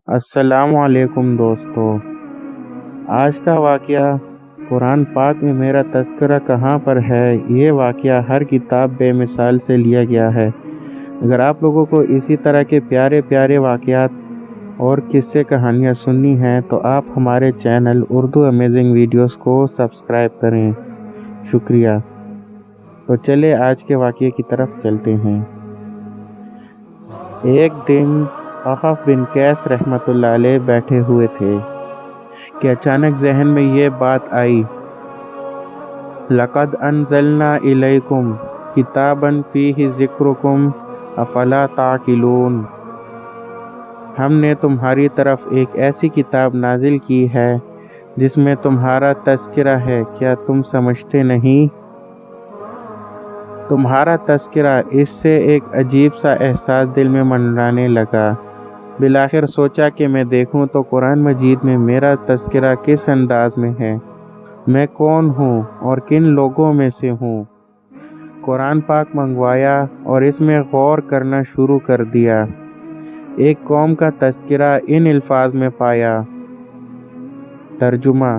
السلام علیکم دوستو۔ آج کا واقعہ قرآن پاک میں میرا تذکرہ کہاں پر ہے، یہ واقعہ ہر کتاب بے مثال سے لیا گیا ہے۔ اگر آپ لوگوں کو اسی طرح کے پیارے پیارے واقعات اور قصے کہانیاں سننی ہیں تو آپ ہمارے چینل اردو امیزنگ ویڈیوز کو سبسکرائب کریں۔ شکریہ۔ تو چلے آج کے واقعے کی طرف چلتے ہیں۔ ایک دن اخف بن قیس رحمۃ اللہ علیہ بیٹھے ہوئے تھے کہ اچانک ذہن میں یہ بات آئی، لَقَدْ أَنزَلْنَا إِلَيْكُمْ كِتَابًا فِيهِ ذِكْرُكُمْ أَفَلَا تَعْقِلُونَ۔ ہم نے تمہاری طرف ایک ایسی کتاب نازل کی ہے جس میں تمہارا تذکرہ ہے، کیا تم سمجھتے نہیں؟ تمہارا تذکرہ، اس سے ایک عجیب سا احساس دل میں منڈرانے لگا۔ بالآخر سوچا کہ میں دیکھوں تو قرآن مجید میں میرا تذکرہ کس انداز میں ہے، میں کون ہوں اور کن لوگوں میں سے ہوں۔ قرآن پاک منگوایا اور اس میں غور کرنا شروع کر دیا۔ ایک قوم کا تذکرہ ان الفاظ میں پایا۔ ترجمہ: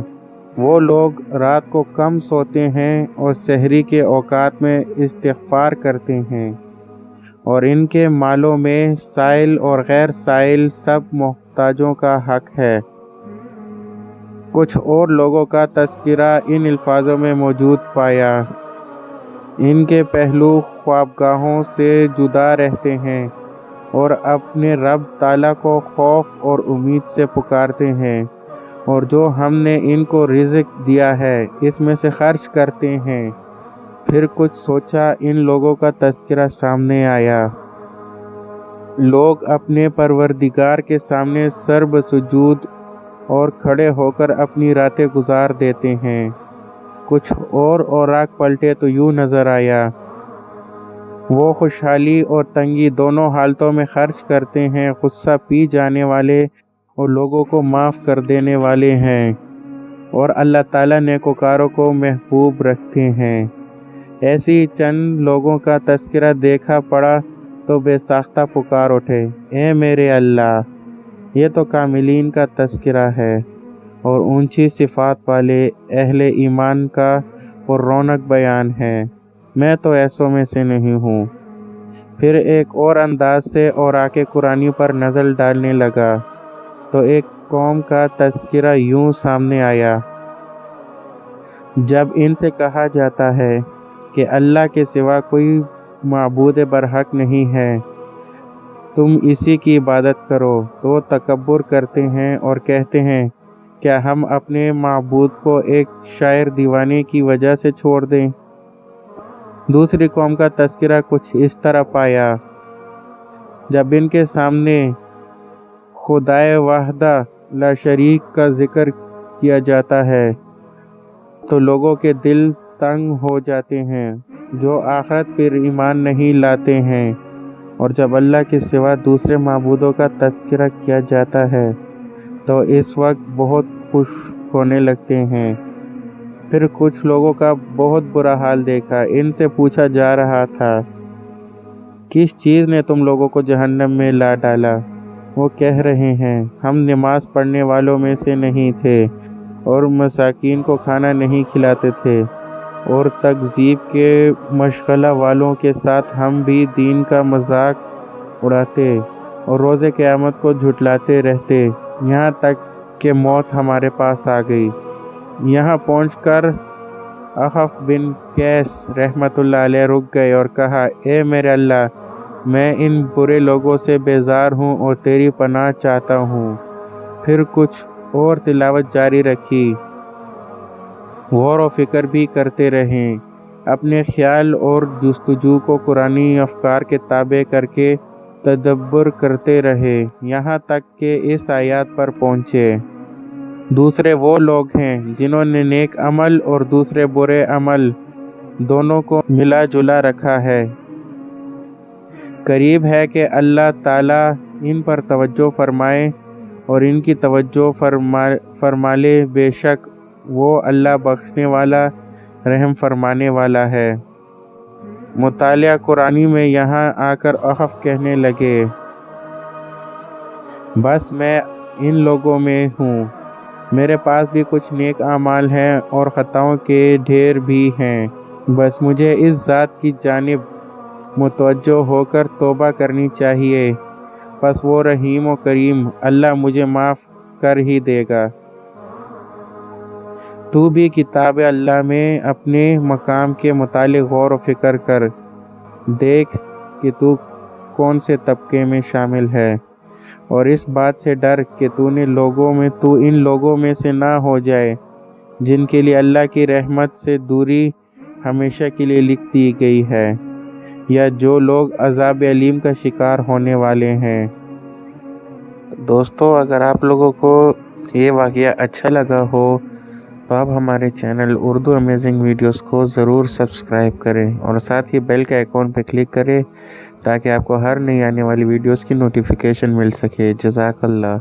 وہ لوگ رات کو کم سوتے ہیں اور سحری کے اوقات میں استغفار کرتے ہیں، اور ان کے مالوں میں سائل اور غیر سائل سب محتاجوں کا حق ہے۔ کچھ اور لوگوں کا تذکرہ ان الفاظوں میں موجود پایا، ان کے پہلو خوابگاہوں سے جدا رہتے ہیں اور اپنے رب تعالیٰ کو خوف اور امید سے پکارتے ہیں، اور جو ہم نے ان کو رزق دیا ہے اس میں سے خرچ کرتے ہیں۔ پھر کچھ سوچا، ان لوگوں کا تذکرہ سامنے آیا۔ لوگ اپنے پروردگار کے سامنے سر بسجود اور کھڑے ہو کر اپنی راتیں گزار دیتے ہیں۔ کچھ اور اوراق پلٹے تو یوں نظر آیا، وہ خوشحالی اور تنگی دونوں حالتوں میں خرچ کرتے ہیں، غصہ پی جانے والے اور لوگوں کو معاف کر دینے والے ہیں، اور اللہ تعالیٰ نیکوکاروں کو محبوب رکھتے ہیں۔ ایسی چند لوگوں کا تذکرہ دیکھا پڑا تو بے ساختہ پکار اٹھے، اے میرے اللہ! یہ تو کاملین کا تذکرہ ہے اور اونچی صفات والے اہل ایمان کا اور رونق بیان ہے، میں تو ایسوں میں سے نہیں ہوں۔ پھر ایک اور انداز سے اوراق قرآنی پر نظر ڈالنے لگا تو ایک قوم کا تذکرہ یوں سامنے آیا۔ جب ان سے کہا جاتا ہے کہ اللہ کے سوا کوئی معبود برحق نہیں ہے، تم اسی کی عبادت کرو، تو تکبر کرتے ہیں اور کہتے ہیں، کیا ہم اپنے معبود کو ایک شاعر دیوانے کی وجہ سے چھوڑ دیں؟ دوسری قوم کا تذکرہ کچھ اس طرح پایا۔ جب ان کے سامنے خدائے وحدہ لا شریک کا ذکر کیا جاتا ہے تو لوگوں کے دل تنگ ہو جاتے ہیں جو آخرت پر ایمان نہیں لاتے ہیں، اور جب اللہ کے سوا دوسرے معبودوں کا تذکرہ کیا جاتا ہے تو اس وقت بہت خوش ہونے لگتے ہیں۔ پھر کچھ لوگوں کا بہت برا حال دیکھا۔ ان سے پوچھا جا رہا تھا، کس چیز نے تم لوگوں کو جہنم میں لا ڈالا؟ وہ کہہ رہے ہیں، ہم نماز پڑھنے والوں میں سے نہیں تھے اور مساکین کو کھانا نہیں کھلاتے تھے، اور تکذیب کے مشغلہ والوں کے ساتھ ہم بھی دین کا مذاق اڑاتے اور روز قیامت کو جھٹلاتے رہتے، یہاں تک کہ موت ہمارے پاس آ گئی۔ یہاں پہنچ کر اخف بن قیس رحمۃ اللہ علیہ رک گئے اور کہا، اے میرے اللہ! میں ان برے لوگوں سے بیزار ہوں اور تیری پناہ چاہتا ہوں۔ پھر کچھ اور تلاوت جاری رکھی۔ غور و فکر بھی کرتے رہیں، اپنے خیال اور جستجو کو قرآنی افکار کے تابع کر کے تدبر کرتے رہے، یہاں تک کہ اس آیات پر پہنچے، دوسرے وہ لوگ ہیں جنہوں نے نیک عمل اور دوسرے برے عمل دونوں کو ملا جلا رکھا ہے۔ قریب ہے کہ اللہ تعالیٰ ان پر توجہ فرمائے اور ان کی توجہ فرما لے، بے شک وہ اللہ بخشنے والا رحم فرمانے والا ہے۔ مطالعہ قرآنی میں یہاں آ کر احف کہنے لگے، بس میں ان لوگوں میں ہوں، میرے پاس بھی کچھ نیک اعمال ہیں اور خطاؤں کے ڈھیر بھی ہیں، بس مجھے اس ذات کی جانب متوجہ ہو کر توبہ کرنی چاہیے، پس وہ رحیم و کریم اللہ مجھے معاف کر ہی دے گا۔ تو بھی کتاب اللہ میں اپنے مقام کے متعلق غور و فکر کر، دیکھ کہ تو کون سے طبقے میں شامل ہے، اور اس بات سے ڈر کہ تو ان لوگوں میں سے نہ ہو جائے جن کے لیے اللہ کی رحمت سے دوری ہمیشہ کے لیے لکھ دی گئی ہے، یا جو لوگ عذاب علیم کا شکار ہونے والے ہیں۔ دوستو، اگر آپ لوگوں کو یہ واقعہ اچھا لگا ہو تو آپ ہمارے چینل اردو امیزنگ ویڈیوز کو ضرور سبسکرائب کریں اور ساتھ ہی بیل کا آئیکن پہ کلک کریں تاکہ آپ کو ہر نئی آنے والی ویڈیوز کی نوٹیفیکیشن مل سکے۔ جزاک اللہ۔